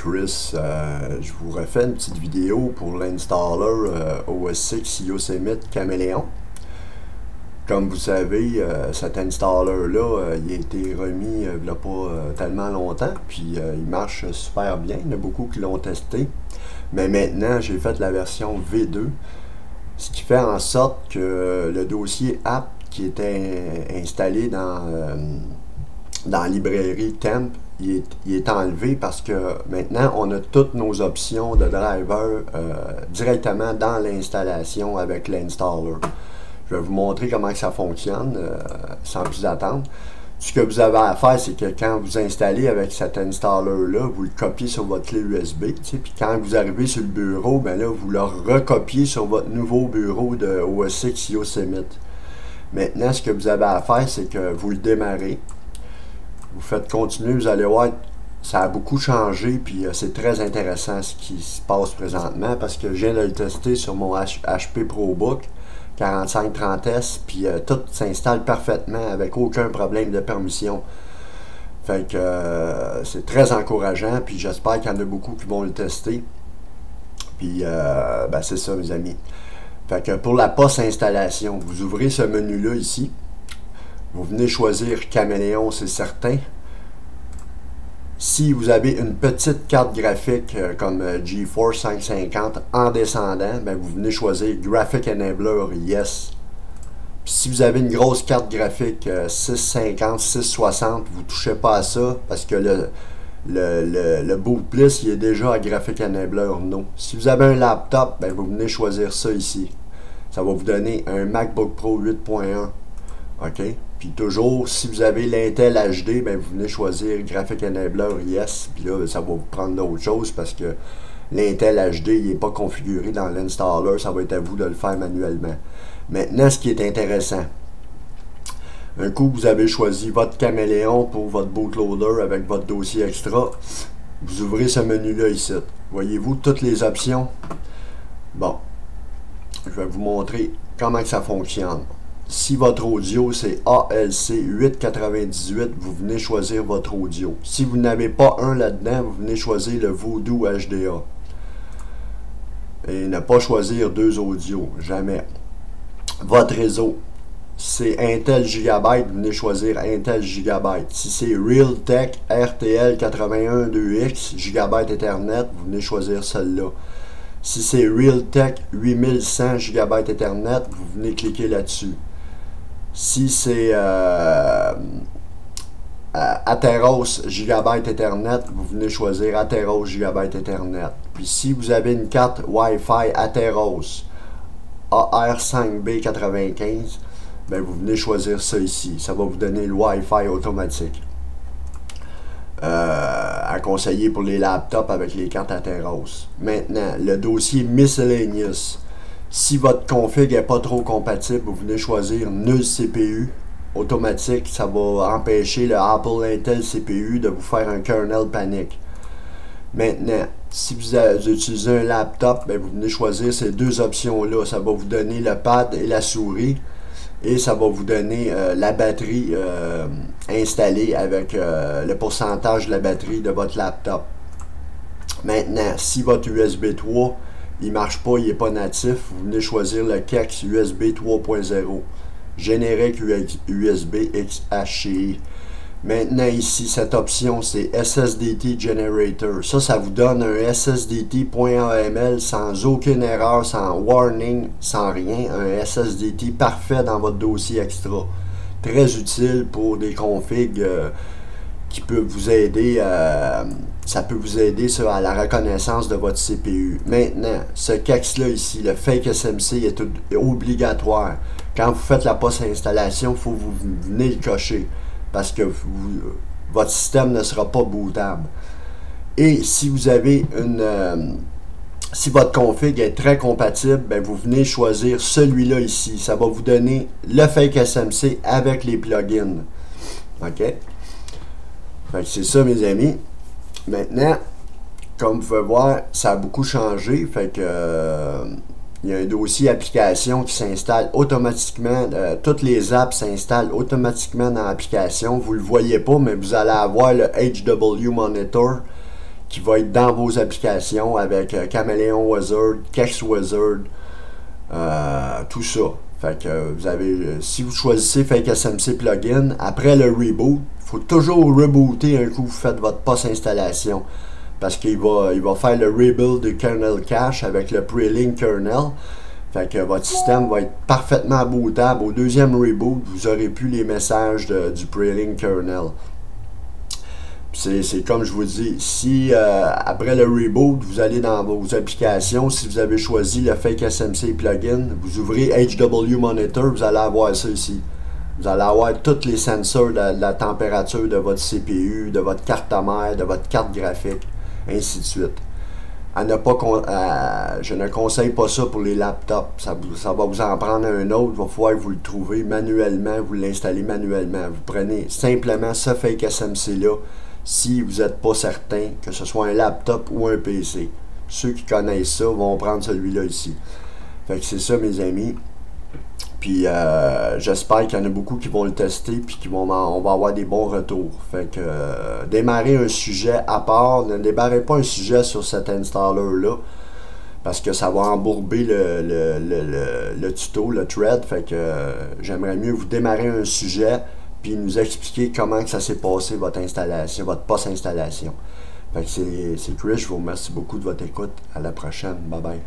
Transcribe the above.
Chris. Je vous refais une petite vidéo pour l'installer OS X Yosemite Caméléon. Comme vous savez, cet installer-là, il a été remis il n'y a pas tellement longtemps, puis il marche super bien. Il y en a beaucoup qui l'ont testé. Mais maintenant, j'ai fait la version V2, ce qui fait en sorte que le dossier app qui était installé dans la librairie Temp, il est enlevé parce que maintenant on a toutes nos options de driver directement dans l'installation avec l'installer. Je vais vous montrer comment ça fonctionne sans plus attendre. Ce que vous avez à faire, c'est que quand vous installez avec cet installer-là, vous le copiez sur votre clé USB, puis quand vous arrivez sur le bureau, ben là, vous le recopiez sur votre nouveau bureau de OS X Yosemite. Maintenant, ce que vous avez à faire, c'est que vous le démarrez. Vous faites continuer, vous allez voir, ça a beaucoup changé, puis c'est très intéressant ce qui se passe présentement, parce que je viens de le tester sur mon HP ProBook 4530S, puis tout s'installe parfaitement avec aucun problème de permission. Fait que c'est très encourageant, puis j'espère qu'il y en a beaucoup qui vont le tester. Puis ben c'est ça, mes amis. Fait que pour la post-installation, vous ouvrez ce menu-là ici. Vous venez choisir Caméléon, c'est certain. Si vous avez une petite carte graphique comme GeForce 550 en descendant, ben vous venez choisir Graphic Enabler Yes. Puis si vous avez une grosse carte graphique 650, 660, vous ne touchez pas à ça parce que le Boot Plus il est déjà à Graphic Enabler No. Si vous avez un laptop, ben vous venez choisir ça ici. Ça va vous donner un MacBook Pro 8.1. OK? Puis toujours, si vous avez l'Intel HD, ben vous venez choisir Graphic Enabler Yes. Puis là, ça va vous prendre d'autres choses parce que l'Intel HD, il n'est pas configuré dans l'installer. Ça va être à vous de le faire manuellement. Maintenant, ce qui est intéressant, un coup vous avez choisi votre Caméléon pour votre bootloader avec votre dossier extra, vous ouvrez ce menu-là ici. Voyez-vous toutes les options? Bon, je vais vous montrer comment que ça fonctionne. Si votre audio c'est ALC 898, vous venez choisir votre audio. Si vous n'avez pas un là-dedans, vous venez choisir le Voodoo HDA. Et ne pas choisir deux audios, jamais. Votre réseau, c'est Intel Gigabyte, vous venez choisir Intel Gigabyte. Si c'est Realtek RTL 812X Gigabyte Ethernet, vous venez choisir celle-là. Si c'est Realtek 8100 Gigabyte Ethernet, vous venez cliquer là-dessus. Si c'est Atheros Gigabyte Ethernet, vous venez choisir Atheros Gigabyte Ethernet. Puis si vous avez une carte Wi-Fi Atheros AR5B95, ben vous venez choisir ça ici. Ça va vous donner le Wi-Fi automatique. À conseiller pour les laptops avec les cartes Atheros. Maintenant, le dossier Miscellaneous. Si votre config n'est pas trop compatible, vous venez choisir Nul CPU automatique. Ça va empêcher le Apple Intel CPU de vous faire un kernel panic. Maintenant, si vous utilisez un laptop, ben vous venez choisir ces deux options-là. Ça va vous donner le pad et la souris. Et ça va vous donner la batterie installée avec le pourcentage de la batterie de votre laptop. Maintenant, si votre USB 3 il marche pas, il n'est pas natif, vous venez choisir le KEX USB 3.0. Générique USB XHCI. Maintenant ici, cette option c'est SSDT Generator. Ça vous donne un SSDT.aml sans aucune erreur, sans warning, sans rien. Un SSDT parfait dans votre dossier extra. Très utile pour des configs qui peuvent vous aider ça peut vous aider à la reconnaissance de votre CPU. Maintenant, ce KEX-là ici, le Fake SMC est obligatoire. Quand vous faites la post-installation, il faut que vous venez le cocher parce que votre système ne sera pas bootable. Et si vous avez si votre config est très compatible, ben vous venez choisir celui-là ici. Ça va vous donner le Fake SMC avec les plugins. OK? Fait que c'est ça, mes amis. Maintenant, comme vous pouvez voir, ça a beaucoup changé. Fait que il y a un dossier application qui s'installe automatiquement. Toutes les apps s'installent automatiquement dans l'application. Vous ne le voyez pas, mais vous allez avoir le HW Monitor qui va être dans vos applications avec Chameleon Wizard, Kex Wizard, tout ça. Fait que vous avez, si vous choisissez Fake SMC Plugin, après le reboot, il faut toujours rebooter un coup vous faites votre post-installation. Parce qu'il va faire le rebuild du kernel cache avec le pre-link kernel. Fait que votre système va être parfaitement bootable. Au deuxième reboot, vous aurez plus les messages du pre-link kernel. C'est comme je vous dis, si après le reboot, vous allez dans vos applications, si vous avez choisi le Fake SMC plugin, vous ouvrez HW Monitor, vous allez avoir ça ici. Vous allez avoir tous les sensors de la température de votre CPU, de votre carte mère, de votre carte graphique, ainsi de suite. Je ne conseille pas ça pour les laptops. Ça va vous en prendre un autre. Il va falloir que vous le trouvez manuellement, vous l'installez manuellement. Vous prenez simplement ce Fake SMC-là si vous n'êtes pas certain que ce soit un laptop ou un PC. Ceux qui connaissent ça vont prendre celui-là ici. Fait que c'est ça, mes amis. Puis j'espère qu'il y en a beaucoup qui vont le tester puis on va avoir des bons retours. Fait que démarrer un sujet à part, ne démarrez pas un sujet sur cet installer-là parce que ça va embourber le tuto, le thread. Fait que j'aimerais mieux vous démarrer un sujet puis nous expliquer comment que ça s'est passé votre installation, votre post-installation. Fait que c'est Chris, je vous remercie beaucoup de votre écoute. À la prochaine. Bye bye.